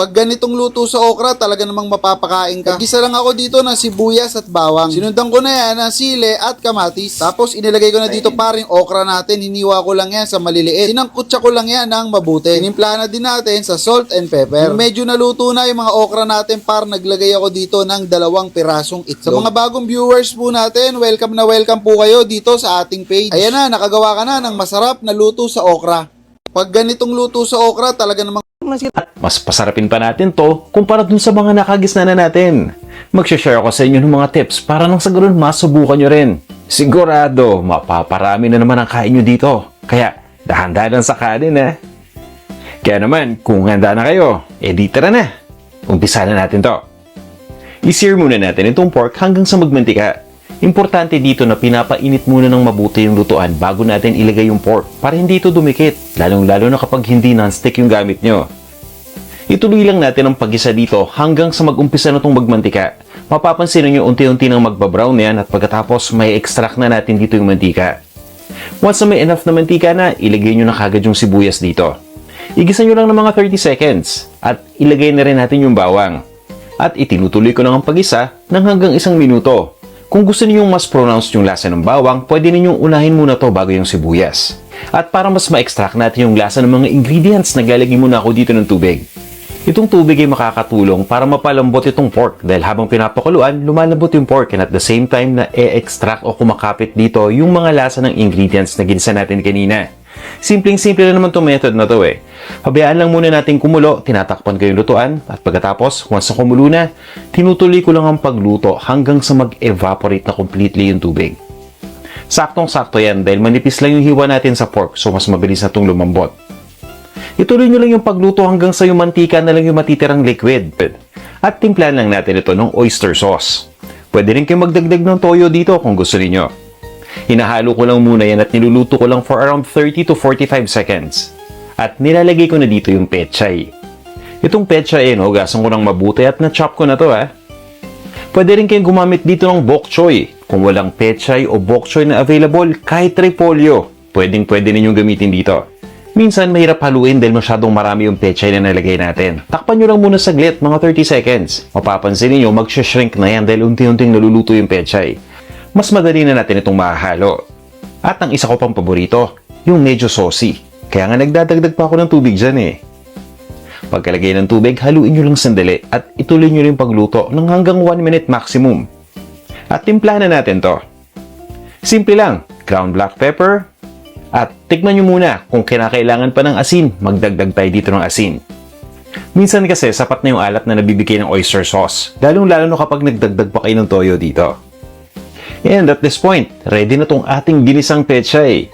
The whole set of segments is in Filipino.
Pag ganitong luto sa okra, talaga namang mapapakain ka. Gisa lang ako dito ng sibuyas at bawang. Sinundan ko na yan ng sile at kamatis. Tapos inilagay ko na dito paring okra natin. Hiniwa ko lang yan sa maliliit. Sinangkutsa ko lang yan ng mabuti. Sinimplahan na din natin sa salt and pepper. Nung medyo naluto na yung mga okra natin, naglagay ako dito ng 2 pirasong itlog. Sa mga bagong viewers po natin, welcome na welcome po kayo dito sa ating page. Ayan na, nakagawa ka na ng masarap na luto sa okra. Pag ganitong luto sa okra, talaga namang At mas pasarapin pa natin to kumpara dun sa mga nakagisna na natin. Mag-share ako sa inyo ng mga tips para nang sa ganun masubukan nyo rin. Sigurado, mapaparami na naman ang kain nyo dito. Kaya, dahan-dahan sa kanin Kaya naman, kung handa na kayo, di tara na. Umpisa na natin to. I-sear muna natin itong pork hanggang sa magmantika. Importante dito na pinapainit muna ng mabuti yung lutuan bago natin ilagay yung pork para hindi ito dumikit, lalong-lalo na kapag hindi non-stick yung gamit nyo. Ituloy lang natin ang pag-isa dito hanggang sa mag-umpisa na itong magmantika. Mapapansin nyo unti-unti nang magbabrown yan at pagkatapos may extract na natin dito yung mantika. Once na may enough na mantika na, ilagay nyo na kagad yung sibuyas dito. Igisa nyo lang ng mga 30 seconds at ilagay na rin natin yung bawang. At itinutuloy ko lang ang pag-isa ng hanggang 1 minuto. Kung gusto ninyong mas pronounced yung lasa ng bawang, pwede ninyong unahin muna to bago yung sibuyas. At para mas ma-extract natin yung lasa ng mga ingredients, naglalagay muna ako dito ng tubig. Itong tubig ay makakatulong para mapalambot itong pork dahil habang pinapakuluan, lumalambot yung pork and at the same time na e-extract o kumakapit dito yung mga lasa ng ingredients na ginisa natin kanina. Simpleng-simple na naman itong method na to Pabayaan lang muna natin kumulo, tinatakpan ko yung lutuan, at pagkatapos, once na kumulo na, tinutuloy ko lang ang pagluto hanggang sa mag-evaporate na completely yung tubig. Saktong-sakto yan dahil manipis lang yung hiwa natin sa pork so mas mabilis na itong lumambot. Ituloy nyo lang yung pagluto hanggang sa yung mantika na lang yung matitirang liquid. At timplahan lang natin ito ng oyster sauce. Pwede rin kayong magdagdag ng toyo dito kung gusto niyo. Hinahalo ko lang muna yan at niluluto ko lang for around 30 to 45 seconds. At nilalagay ko na dito yung pechay. Itong pechay hugasan ko ng mabuti at na-chop ko na to Pwede rin kayong gumamit dito ng bok choy. Kung walang pechay o bok choy na available, kahit repolyo, pwede ninyong gamitin dito. Minsan mahirap haluin dahil masyadong marami yung pechay na nalagay natin. Takpan nyo lang muna saglit, mga 30 seconds. Mapapansin niyo mag-shrink na yan dahil unti-unting naluluto yung pechay. Mas madali na natin itong mahalo. At ang isa ko pang paborito, yung medyo saucy. Kaya nga nagdadagdag pa ako ng tubig dyan Pagkalagay ng tubig, haluin nyo lang sandali at ituloy nyo rin pagluto ng hanggang 1 minute maximum. At timplahan na natin to. Simple lang, ground black pepper. At tikman nyo muna kung kinakailangan pa ng asin, magdagdag tayo dito ng asin. Minsan kasi sapat na yung alat na nabibigay ng oyster sauce, lalong-lalo na kapag nagdagdag pa kayo ng toyo dito. And at this point, ready na tong ating ginisang pechay.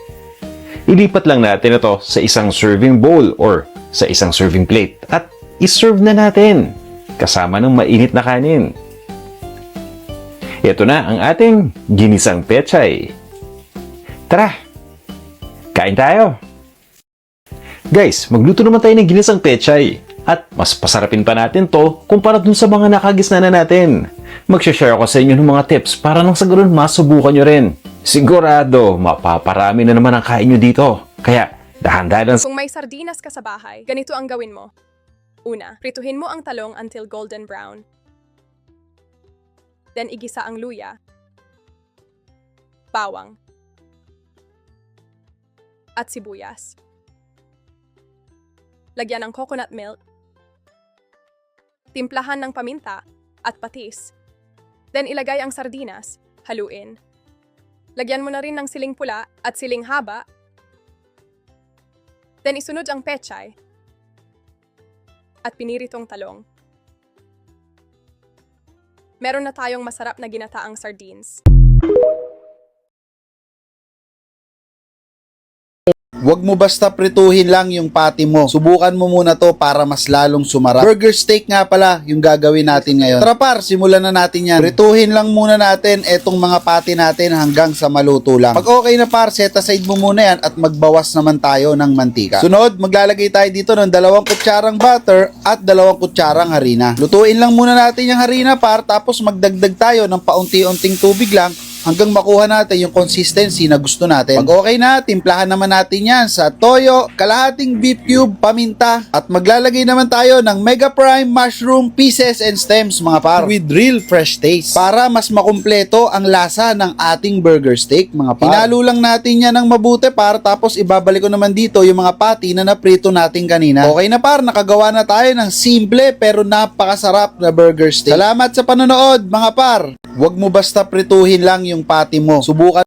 Ilipat lang natin ito sa isang serving bowl or sa isang serving plate at iserve na natin kasama ng mainit na kanin. Ito na ang ating ginisang pechay. Tara, kain tayo! Guys, magluto naman tayo ng ginisang pechay. At mas pasarapin pa natin to kumpara dun sa mga nakagisna na natin. Mag-share ako sa inyo ng mga tips para nang sa ganun masubukan nyo rin. Sigurado, mapaparami na naman ang kain nyo dito. Kaya, dahan-dahan. Kung may sardinas ka sa bahay, ganito ang gawin mo. Una, prituhin mo ang talong until golden brown. Then igisa ang luya, bawang, at sibuyas. Lagyan ng coconut milk, timplahan ng paminta at patis. Then ilagay ang sardinas, haluin. Lagyan mo na rin ng siling pula at siling haba. Then isunod ang pechay at piniritong talong. Meron na tayong masarap na ginataang sardines. Huwag mo basta prituhin lang yung patty mo. Subukan mo muna to para mas lalong sumarap. Burger steak nga pala yung gagawin natin ngayon. Tara par, simulan na natin yan. Prituhin lang muna natin etong mga patty natin hanggang sa maluto lang. Pag okay na par, set aside mo muna yan at magbawas naman tayo ng mantika. Sunod, maglalagay tayo dito ng 2 kutsarang butter at 2 kutsarang harina. Lutuin lang muna natin yung harina par, tapos magdagdag tayo ng paunti-unting tubig lang hanggang makuha natin yung consistency na gusto natin. Pag okay na, timplahan naman natin yan sa toyo, kalahating beef cube, paminta, at maglalagay naman tayo ng Mega Prime mushroom pieces and stems mga par with real fresh taste para mas makumpleto ang lasa ng ating burger steak mga par. Hinalo lang natin yan ng mabuti par, tapos ibabalik ko naman dito yung mga patty na naprito natin kanina. Okay na par, nakagawa na tayo ng simple pero napakasarap na burger steak. Salamat sa panonood mga par. Huwag mo basta prituhin lang yung patty mo. Subukan